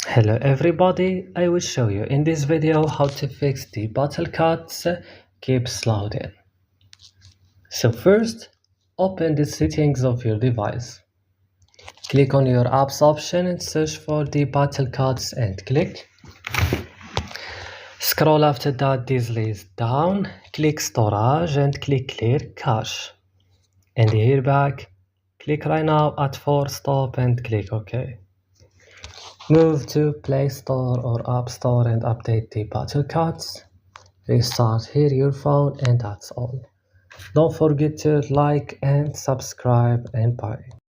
Hello everybody, I will show you in this video how to fix the bottle cuts keeps loading. So first, open the settings of your device. Click on your apps option and search for the bottle cuts and click. Scroll after that this list down, click storage and click clear cache. And here back, click right now at force stop and click OK. Move to Play Store or App Store and update the bottle cuts. Restart here your phone and that's all. Don't forget to like and subscribe and bye.